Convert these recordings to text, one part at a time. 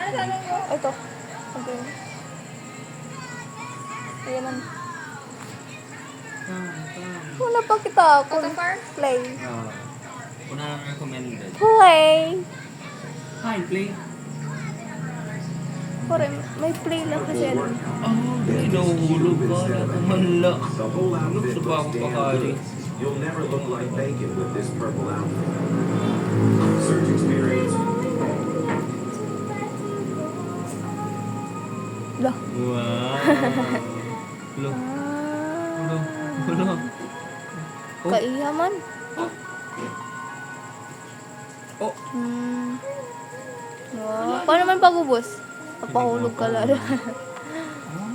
Ito. Okay. Ayan man. Wala pa kita ako. Play. Una lang recommended. Play. Hi, play. Pare, may play lang kasi ano. Hindi nahuhulog ka. Tumala. Gusto pa akong pakari. You'll never look like bacon with this purple outfit. Search experience. Lah. Wow. Hello. Hello. Hello. Oh. Kaiyaman. Oh. Wow. Paano man pagubos? Papahulog ka lalo.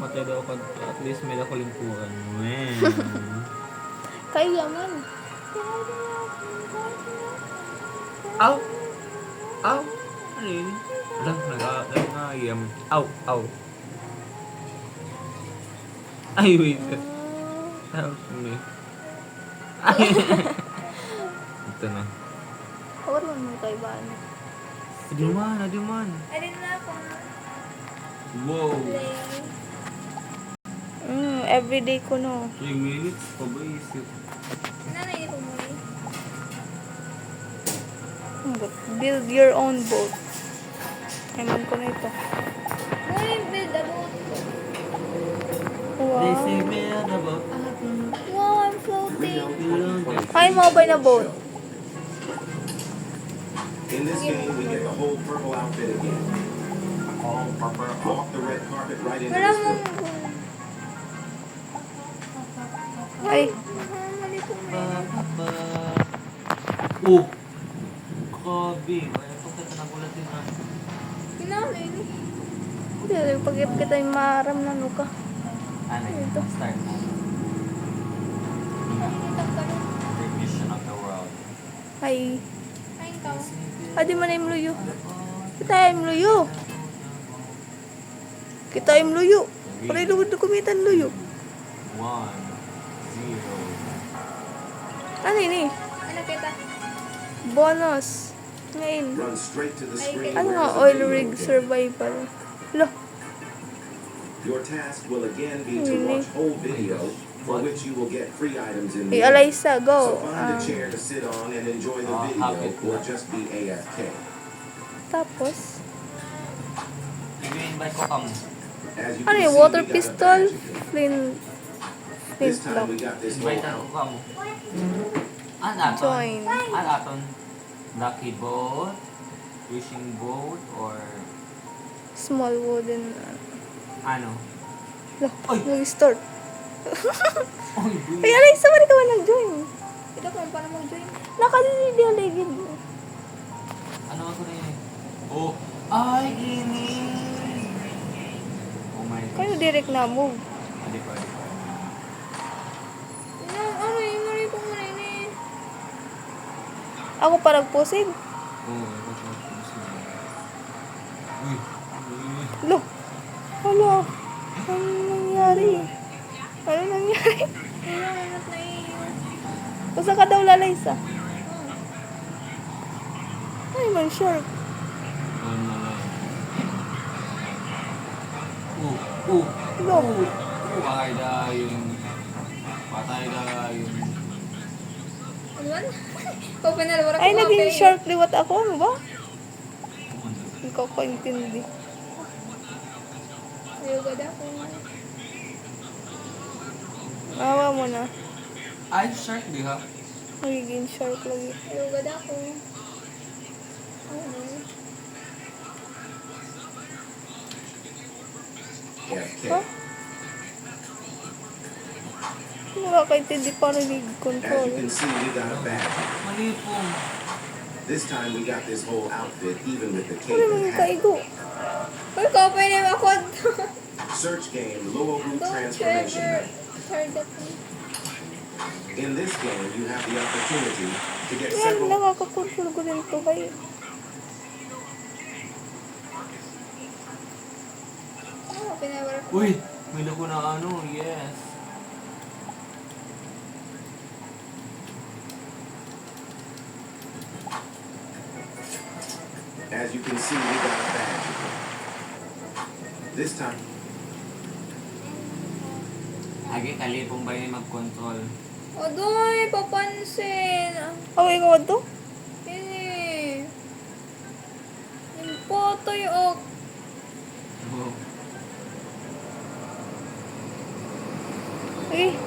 Matay daw ka. At least may nakalimpuan. Man. Kaiyaman. Ow! Ow! Ano yun? Alam, nag-ayam. Ow! Ow! Ay, wait. Help me. Ay! Ito na. Kawar mo kay Baan. Adiman, adiman. Alin na ako. Wow. Everyday ko no. 3 minutes pa ba isip? Nanay ko mo build your own boat. Eman ko na ito. Build a boat. Wow. They say build a boat. Wow, I'm floating. Hi, mobile na boat. In this game, we get the whole purple outfit again. All purple. Walk the red carpet right into this film. Ay. Oh! Grabe. Kaya po kita nagulat din ha. Pinalin. Hindi, pag kita yung maram na nuka. Ano Ito. Start mo. Revision of the world. Ay. Adi man yung luyo. Kita yung luyo. Kita yung luyo. Paray luwad na kumitan luyo. 1, 0. Ano yun eh? Ano kita? Bonus. Ngayon. Run straight to the screen. Ano where nga? is the Oil video rig located. survival. Lo. Your task will again be to watch whole videos, for which you will get free items in the Hey, end. Alaysa, So go. find a chair to sit on and enjoy the video, or just be AFK. Tapos. I-invite ko kamo. As you Ano can yung see, water we got a pistol? badge. This time Flintlock. we got this whole Invite ko kamo. Ano Join. Ano aton? Lucky boat? Wishing boat? Or Small wooden. ano? Lo. Oy! Nag-start. Oy, Ay, Alaysa, wala ka ba nag-join? Ito kung paano mag-join. Nakalili aligid mo. ano ako na yun? Oh! Ay, gini! Oh my God. Kayo direct na move. Hindi pa. Ano yung mali kong mali na eh. Ako parang pusig. Oo, ito pa. Uy! Uy! Lo. Ano? Ano nangyari? Ano nangyari? Ano nanat na eh. Basta ka daw Lalaysa. Ay, man shark. Ano na lang. Oh! Lo. Patay dayon. Patay dayon. Ano man? Open na lang. Ay, naging shark liwat ako. Ano ba? Hindi ko kaintindi. Ayaw gada ko. Awa mo na. Ay, shark di ha? Magiging shark lagi. Ayaw gada ko. Ano? AFK. Huh? Nakakaintindi pa rin yung As control. you can see, we got a badge. Mali po. This time we got this whole outfit, even with the Ano cape naman and yung hat. kaigo? Uy, open na ako. Search game Lower Root Don't Transformation ever Map. hurt that me. In this game, you have the opportunity to get Yan, several. nakakakontrol ko din ito kayo. Open na lang. Uy! May naku na ano, yes. As you can see, we got a badge. This time, Agi, kalipong ba yung mag-control? Adoy, papansin. Okay ko to? Ini. Yung potoy, oh. Oo. Eh,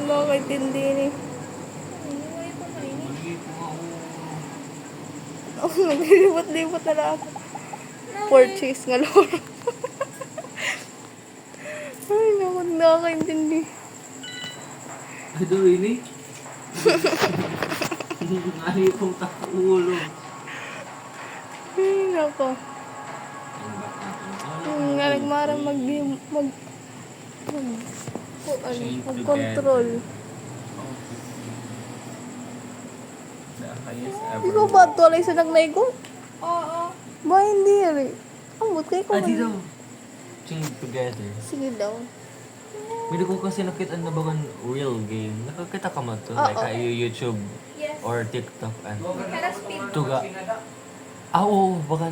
nakakaintindi ni. Hindi mo ito mainit. Mali po ako. Oh, naglilibot-libot na lang ako. Purchase nga loro. Ay, naku, nakakaintindi. Ado, ini? Ngayon pong takulo. Ay, naku. Nga nagmarang mag-control. The highest Ikaw ba tuwalay sa nagnay ko? Oo. Ba, hindi rin. Ambot kayo ko. Ah, dito. Chain together. Sige daw. Hindi ko kasi nakita na ba real game. Nakakita ka mo to? Oo. Like YouTube Yes. or TikTok. Kara speed. Tuga. Ah, oo. Baka,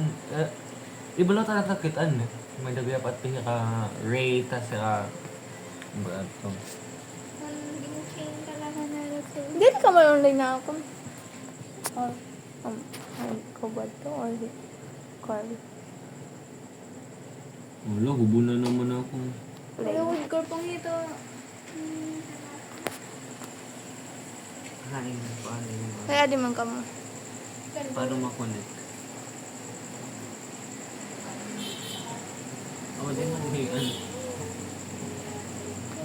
iba lang talaga nakitaan. May dabi apat pinya ka Ray, tas ka, ba ito? Nanding chain ka lang na natin. Hindi ka man online na ako. Or, ikaw ba ito? Or, Carl? Wala, hubo na naman ako. Play. Load ko pang ito. Ay, paano yun? Kaya di man ka mo. Paano makonect? Oh, di man ano.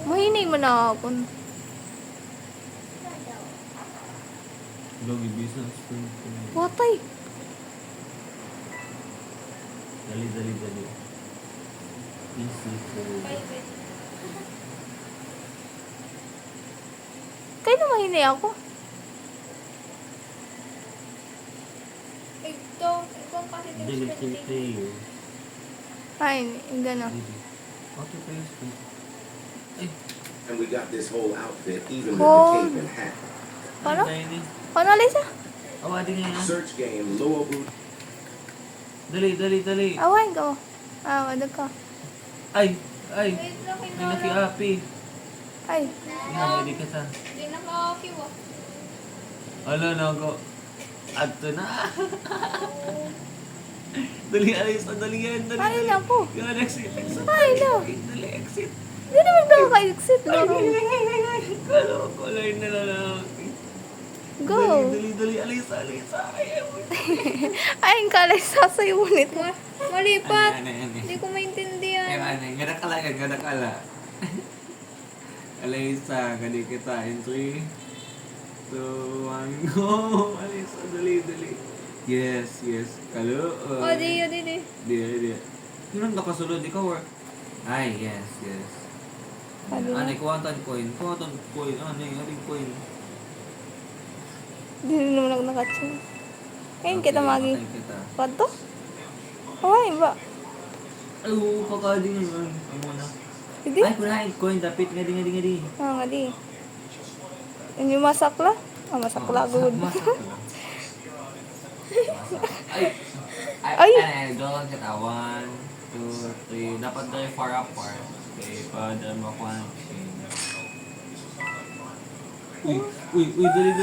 Mahinay mo na ako. Logi business. Watay. Dali. Easy food. Kaya na mahinay ako. Ito kasi Dali player. Ay, hindi na. Okay, please. Ay, and we got this whole outfit, even with Oh. the cape and hat. Paano? Tayo ni. Paano, Lisa? Oh, adi nga yan. Search game, Lua Boot. Dali. Awain ka mo. Ah, wala ka. Ay. Wait lang, May nakiapi. Ay. Yan, hindi kita. Hindi naka-kiw ah. Ano, nago. Ato na. Dali, alis na, dali yan. Ay, naku. Yan, exit. Ay, no. Dali, exit. Hindi naman nakaka-exit. Laro. Kalo, kulay na lang. Go. Dali, alis. Ayaw. Ay, ang kalay sasayo ulit. Malipat. Ano. Hindi ko maintindihan. Gana kala. Alaysa, kadi kita. In 3, 2, 1, go. Alaysa, dali. Yes. Kalo. O, di. Di. Yun ang nakasulod, ikaw or? Ay, yes. Ano na? Kuwatan coin. Aling coin. Hindi rin naman ako nakaching. Ayun, kita magi. patay kita. Pato? Awain ba? Ay, oo, pakading naman. Ay, muna. Hindi? Ay, kunain coin. Dapit, ngadi. Ah, nga di. Yung masakla? Ah, masakla. Good. Ay! Doon kita. 1, 2, 3. Dapat tayo far apart. Okay, para makuha ng chain. Uy, dali.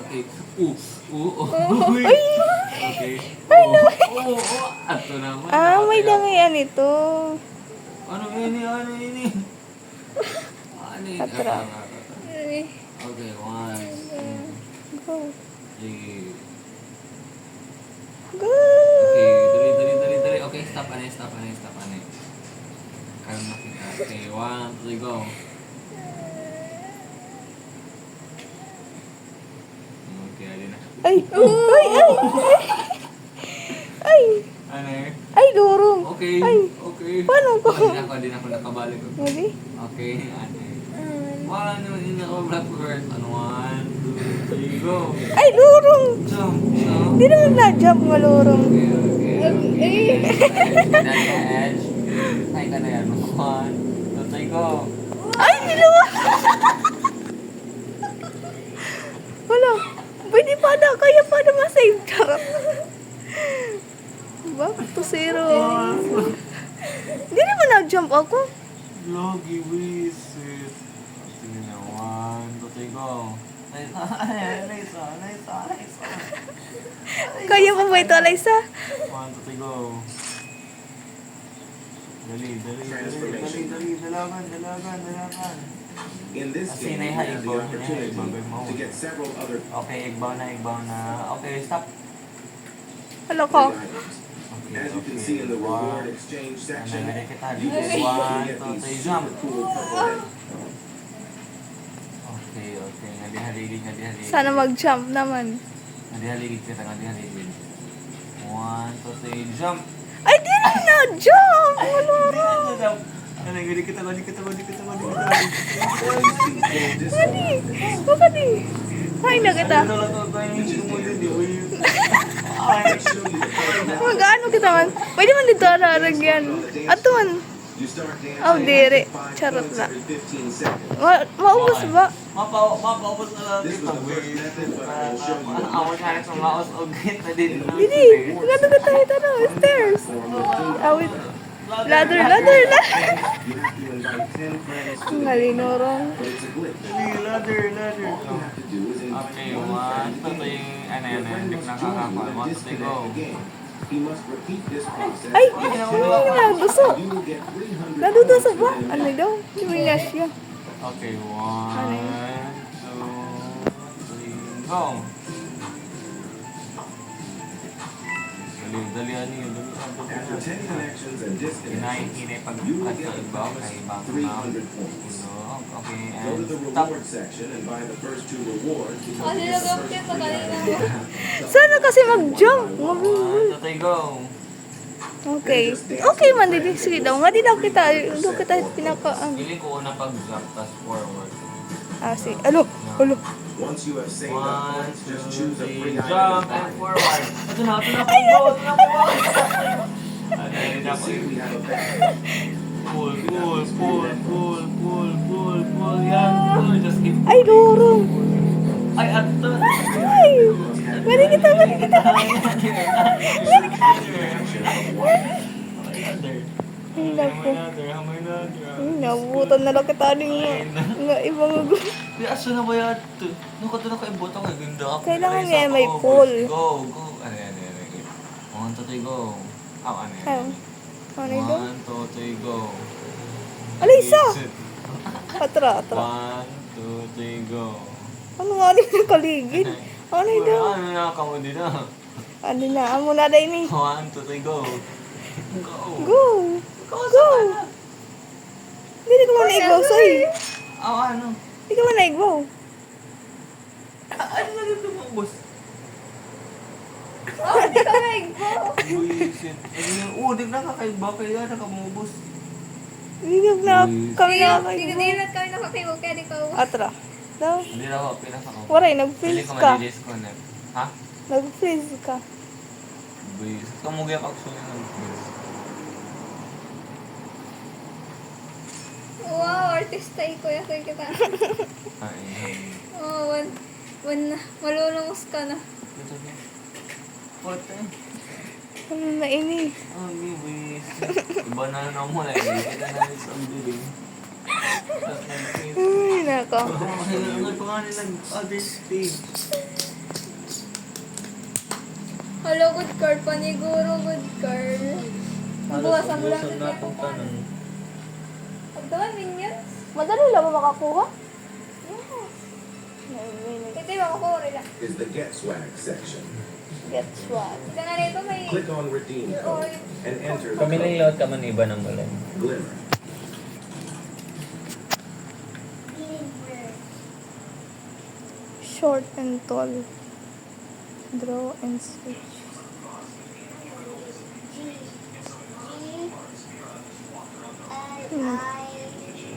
Okay. Uy. Okay. Ato naman. Ah, may dangayan ito. Ano ini? Atra. Okay, 1, 2, Go. 3. Go! Okay, dali. Okay, stop. Kalma kita. Okay, 1, 2, go. Okay, alin na. Ay! Ay! Ano eh? Ay, durong! Okay. Ay! Paano ko? Hindi na ako nakabalik. Hindi? Okay, ano eh? Wala naman yung naka-blackboard. 1, 2, 3, go. Ay, durong! Jump. Hindi naman na-jump malurong. Okay. Dali edge. Ay ka na yan. 1, 2, 3, go. Ay, niluwa! Wala. Pwede pa na. Kaya pa na masave. Charot. Back to 0. Hindi naman nag-jump ako. Logi, wisit. Tingnan na. 1, 2, 3, go. Nice. Kaya mo ba ito, Alaysa? 1, 2, 3, go. Dali. Dalagan. In this Kasi game, you naihay have the ko, opportunity naihay mo. to get several other Okay, igbaw na. Okay, stop. Hala ko. free items. Okay, As you can see in the reward exchange section, Ano kita? you can see that you 1, get 2, 3, these jump. super cool purple heads. Okay. Ngadi-haligid. Sana mag-jump naman. Ngadi-haligid kita. 1, 2, 3, jump. Ay, di rin na-jump! Wala rin. Jump. Ano, ngadi kita. Mali. Baka di. Ay, na kita. I'll show you the first method. Mag-ano kita man. Pwede man dito araragyan. Ato man. You start dancing Oh, dire. 5 Charot points na. every 15 seconds. Maubos ba? Mapaubos na lang This kita. was the first method, but I will show you the Ako kaya sa maos o git na din. Didi. Gato ka tayo ito. Stairs. form of food. Awit. Ladder. You have to invite 10 friends to the game, Ngalinorong. but it's a glitch. Ladder. All you have to do is invite Okay, one 1, friend to 2, the game. 3, ano Your yan, friend hindi must na join you kakakon. and 1, 2, 3, disconnect go. the game. He must repeat this process. Ay! until Naduso. you will get 300 Naduduso points ba? within a Ano minute. daw? Luminas siya. Okay, 1, 2, 3, go. Dali, After 10 connections and disconnections, Hinay pag you will get a ibaw bonus kay of Bang 300 points. Okay, Go to and the stop. reward section and buy the first 2 rewards because Ano you get the nagam first siya 3 sa kanina items. mo? Sana kasi mag-jump. 1, 2, 3, go. Okay. Okay man, didi. Sige daw. Nga di daw kita. Doon kita pinaka... Feeling ko una pag-jump, tas forward. sige. Alo. Once you have saved 1, up points, just choose a 2, free 3, item jump to and buy. forward. Ito na, go. You see we have a bag. Pull. Yan, pull. Just keep Ay, durong. Ay, ato. Ay. Mali kita. Ay, naku. Nabutan na lang kita rin nga ibang Di aso na ba yan? Nung kato na kaibot ako, ganda ako. Kailangan nga may pull. Go. Ano yan. 1, 2, 3, go. Ano Ay, yan? ano ito? 1, 2, 3, go. Ala, isa. Atra. 1, 2, 3, go. Ano nga din nakaligid? Ano ito? Ano na kamo din na? Ano na? Amo na dahil ni. 1, 2, 3, go. Go. Hindi ko man naigbaw sa'yo. Ano? Hindi ko man naigbaw. Ano na dito mo, boss? Hindi ka nag-go. Buisit. Di na kakaiba kaya nakamubos. Hindi na kami Hindi nakakaigbaw. na kami nakakaiwag kaya di ka. Atra. Daw. Hindi na ako, pinasa ko. Waray, Hindi nag-freeze ko ka. ma-disconnect. Ha? Nag-freeze ka. Buisit. Kamugay ako actually ng Wow, artista iko ya kay kita. Ay. Oh, malulungos ka na. Ito na. Pote. Ano na ini? Ay, buisit. Iba na lang mo lang. Kita na rin sa building. Ay, nako. Ang pa nga nilang other stage. Hello, good girl. Paniguro, good girl. Buwasan mo lang sa niya kung paano. Pagdaman, minions. Madali lang ba makakuha? Yes. Ito yung ako, relax. Is the Get Swag section. That's what. Ito nga rito may... Click on Redeem Code and enter the Pamiling code lahat ka man iba ng balay. Glimmer. Short and tall. Draw and switch.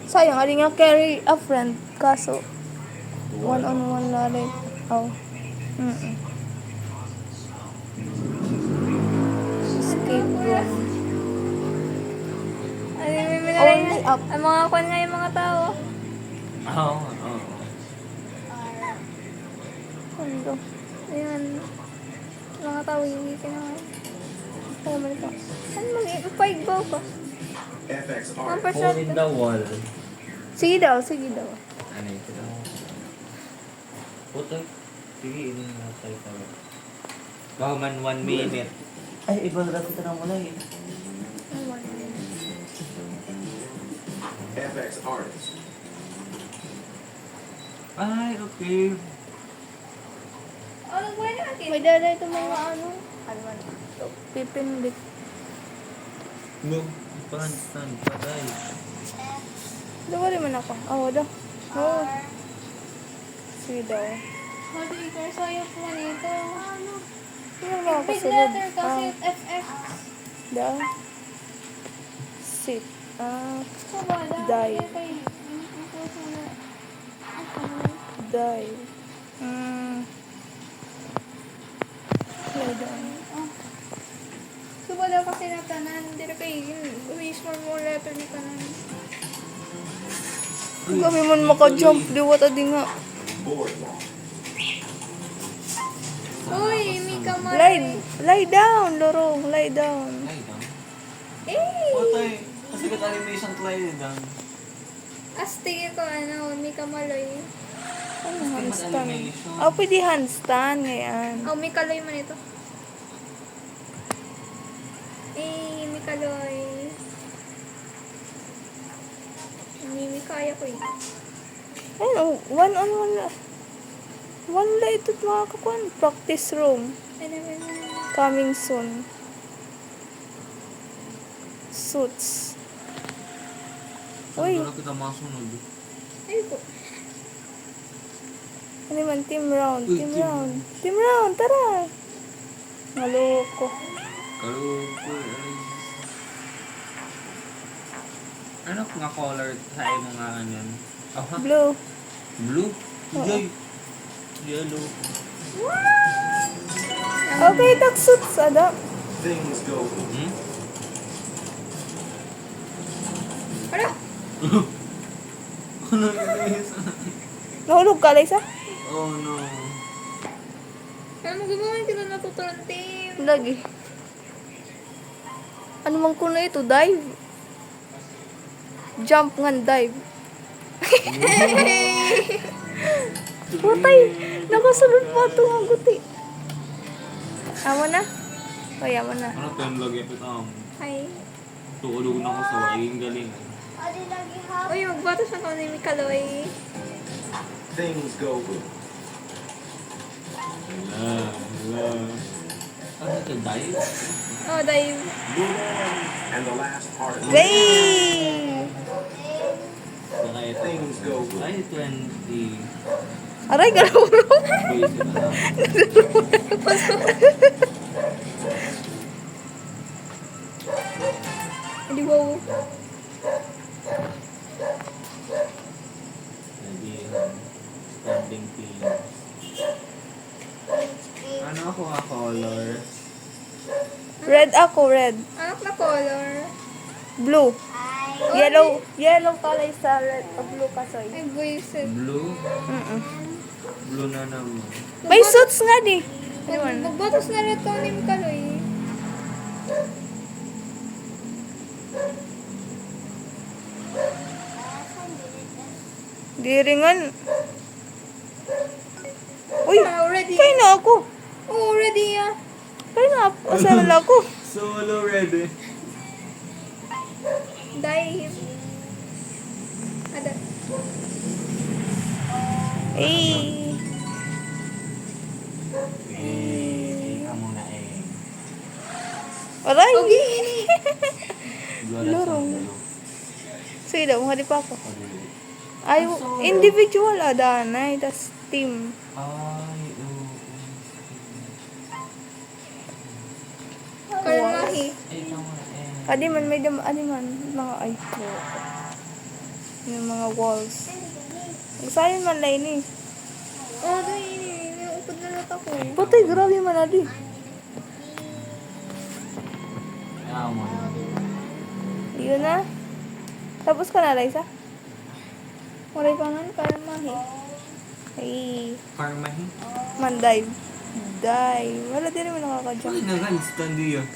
Sayang, ali nga carry a friend. Kaso, one-on-one na rin. Oh. Escape room. Ay, may Only minalay up. Ang mga kwan nga yung mga tao. Oo. Ano? Ayan. Mga tao, hindi ka naman. Kaya mo nito. Ano mag-ipag-go ko? FX Ang artist. Hole in the wall. Sige daw, sige daw. Ano ito? Puto. Sige, ini na tayo tayo. Gaman 1 minute. Ay, iba na kita ng wala eh. FX artist. Ay, okay. Ano ba natin? May dala ito mga ano. Ano man. Ito, pipindit. No. Stand. Patay. Dawa rin man ako. Oo daw. Oo. Sige daw. Mali, kaya sayang po nito. Ano ba ako Big sunod? letter kasi FX. Daw. Sit. So ba, Die. kay Die. Lay down. So ba daw kasi natanan, hindi na kayo mismo mo letter ni kanan. Kami man maka-jump. Diwat adi nga. Boardwalk. Uy, Mika Lay down, Lorong. Lay down. Ay, dam. Eh! Patay. Kasi animation try lang. Astige ko Mika Maloy. Ano, handstand? Oh, pwede handstand ngayon. Oh, Mika Loy man ito. Mika Loy. Mimi kaya ko eh. Ayun, one on one. One light ito mga kakuan. Practice room. Coming soon. Suits. Uy, Saan kita masunod? Ay po. ano man, team round, Uy, team team. round. Team round, tara. Maloko. Kaluko. Ano nga color sa mga anyan? Oh, ha? Blue. Blue? Yay! Yellow. Okay, tak suits, ada. Things go. Hmm? Ano? Ano yung Nahulog ka, Liza? Oh no. Ano mo gawin? Hindi na natutunan, team. Lagi. Ano man ko na ito? Dive? Jump ngan dive. Putay! Nakasunod pa ito nga guti. Amo na? O, amo na. Ano pa yung lagi ito? Hi. Tuulog na ko sa waging galing. Uy, magbatos na ko ni Mika Loy. Things go. Hala. Ano ito? Dive? Oh, dive. And the last artist. Zay! Saka ito. Things go. Ay, 20. Aray, galawang. Boys, ito na. Hindi wow. Ready. Standing team. Ano ako nga color? Red ako, red. Anak na color. Blue. Yellow. Yellow pala sa red. O blue ka, soy. Ay, buisit. Blue? Mm-mm. Blue na naman. May suits nga di. Ano man? Magbatos na rin ito ni Mika Loy. Di ringan. Uy, Already. kaya na ako. Oh, already ah. Kaya na ako. Asan na ako? Solo ready. Dive. Ada. Eh. Ika muna eh. Aray. Okay, ini. Lorong. Sige daw, mga di pa ako. Ay, individual adanay. Tas team. Ay, Kalmahi. Ay, ikaw muna eh. Adi man, may adi man. Mga ay. Yung mga walls. Saan man lay ni? Oh, doon ini. May upod na lot ako. Putay, grabe man adi. Ikaw muna. Yun na. Tapos ka na, Liza? Waray pa man, kalmahi. Ay. Karmahi? Man, dive. Dive. Wala din naman nakaka-jump. Ay, nagan. Stand yun.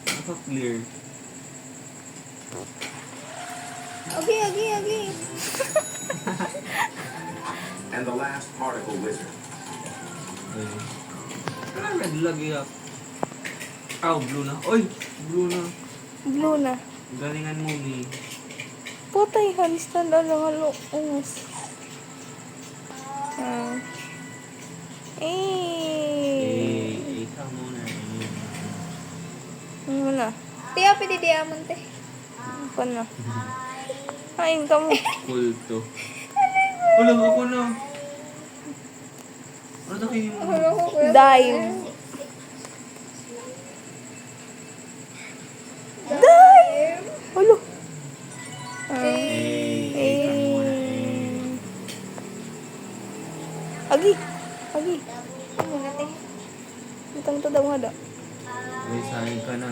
Naka-clear. Okay, okay, okay. And the last particle wizard. Ay. Red lagi ah. Oh, blue na. Oy! Blue na. Blue na. Galingan mo, ni. Putay, handstand halo. Ungas. Ikaw muna. Ano mo na? Tiya, pwede diamond te. Ano na? Kain ka mo. Cool to. Wala ako na. Ano takin mo? Wala ko kuya. Dive. Dive! Halo. Agi. Agi. Ano na te? Itang to daw nga da. Uy, sayang ka na.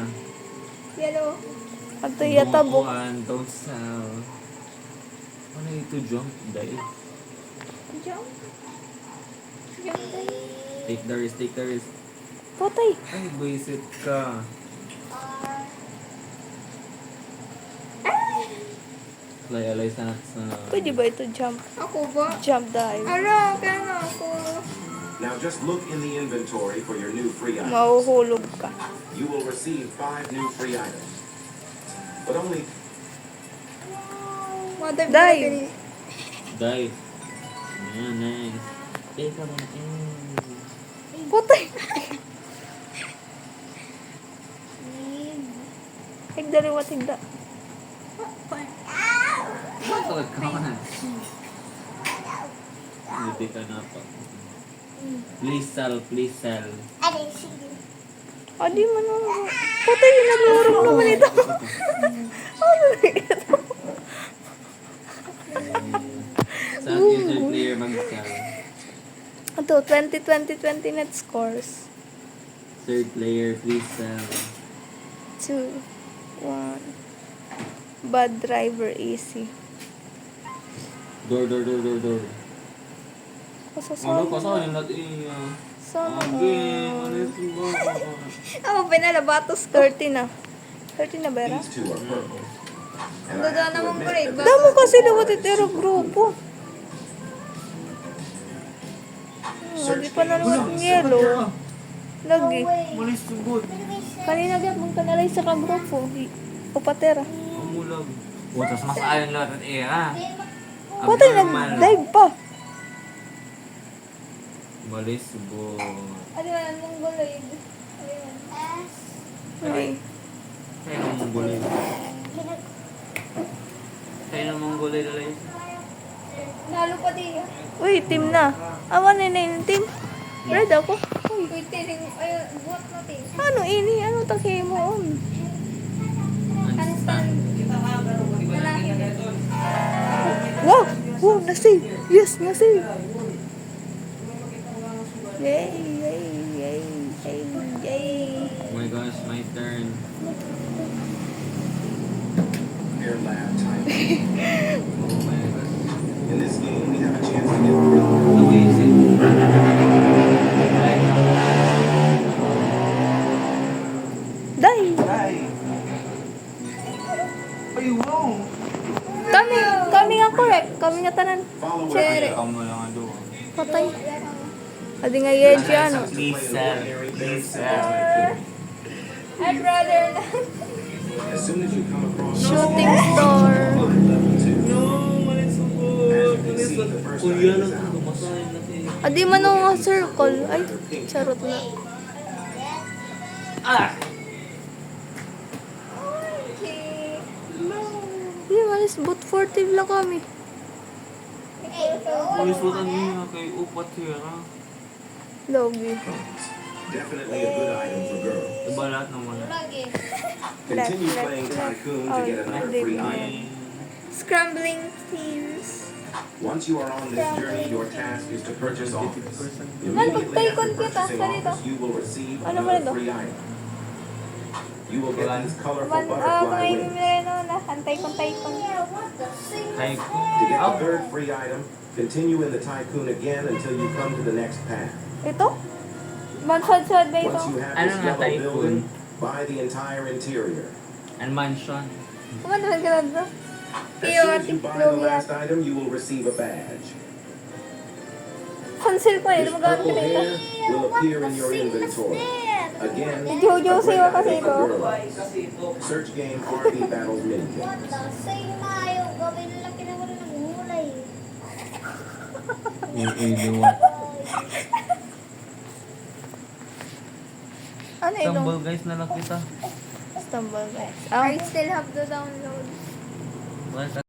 Yellow. Ato yatabok. Bukuan, don't sell. Ano ito, jump? Dahil. Jump. Jump te. Take the risk, take the risk. Putay. Ay, buisit ka. Alay sa Pwede ba ito jump? Ako ba? Jump dive. Ara, kaya na ako. Now just look in the inventory for your new free items. Mahuhulog ka. You will receive 5 new free items. But only Mother Dive. dive. Ayan, nice. Teka mo na. Putay. Higda rin wat higda. Matawad ka man. Hindi ka na pa. Please sell, please sell. Adi man mo. Putay, nagurong naman ito. Ano ito? Saan user player mag-sell? Ito, 20 net scores. Third player, please sell. 2, 1. Bad driver easy. Door. Ano Kasasahin natin. Sana Again, alis mo. Ako pinalabatos ko. 30 na. 30 na, Bera? these two are purple. And I Daga have to naman admit break. that Damo kasi dapat itero grupo. Lagi pa na naman ang yellow. Lagi. Malis sugod. Kanina gyud mong kanalay sa kagrupo. Upatera. Umulag. Watas mas ayon lahat at era. Putay, nag-dive pa. Malis sugod. Ano yan? Mongoloid. Ano yan? Ay. Kaya nang mongolay. Kaya nang mongolay na lang. Nalo pa di. Uy, team na. Awan na yung team. Red ako. Uy, tiling. Ayun, buhat natin. Ano ini? Ano taki mo on? Unstand. Lalaki din. Wow! Wow, na-save. Yes, na-save. Yay, yay, yay, yay, yay. Oh my gosh, my turn. Air lab time. Oh my gosh. In this game, we have a chance to get through. Amazing. Die! Ay, wow! Kami nga correct. Kami nga tanan. Follow Cherry. what Ikaw mo lang ang doon. Patay. Adi nga yeji ano. Please sell. Please sell. I'd rather not. As soon as you come across Shooting star. level 2, No, malis sugod. As you can see, the first Kung item yan is ang out. kumasahin natin. Adi man nga circle. Ay, charot na. Ah! Okay. Di malis but 40 lang kami. Malis mo niya kay upat here. Logi. Definitely a good item for girls. Diba lahat naman? Lagi. Continue playing Tycoon to get another free item. Scrambling teams. Once you are on this journey, your task is to purchase offers. Man, Immediately pag-Tycoon after kita, purchasing ganito. offers, you will receive Ano ba another ito? free item. You will get these colorful Man, butterfly kumain wings. nila na na. Antay-kon-tay-kon. Ay, To get the third free item, continue in the Tycoon again until you come to the next path. Ito? Mansod-sod ba ito? Once you have Ano this nga, yellow Tycoon? building, buy the entire interior. and mansion. Kumanahan ka lang ba? As soon as you buy the last item, you will receive a badge. Cancel ko eh. This Lumagamit purple na ito. hair will appear in your inventory. Again, Si Jojo a great siya item kasi for ito. girls. Search game RV Battles minigame. What the say na ayaw gawin lang kinawala ng gulay. Iiluwan. Ano ito? Stumble guys na lang kita. Stumble guys. I still have to download. Well,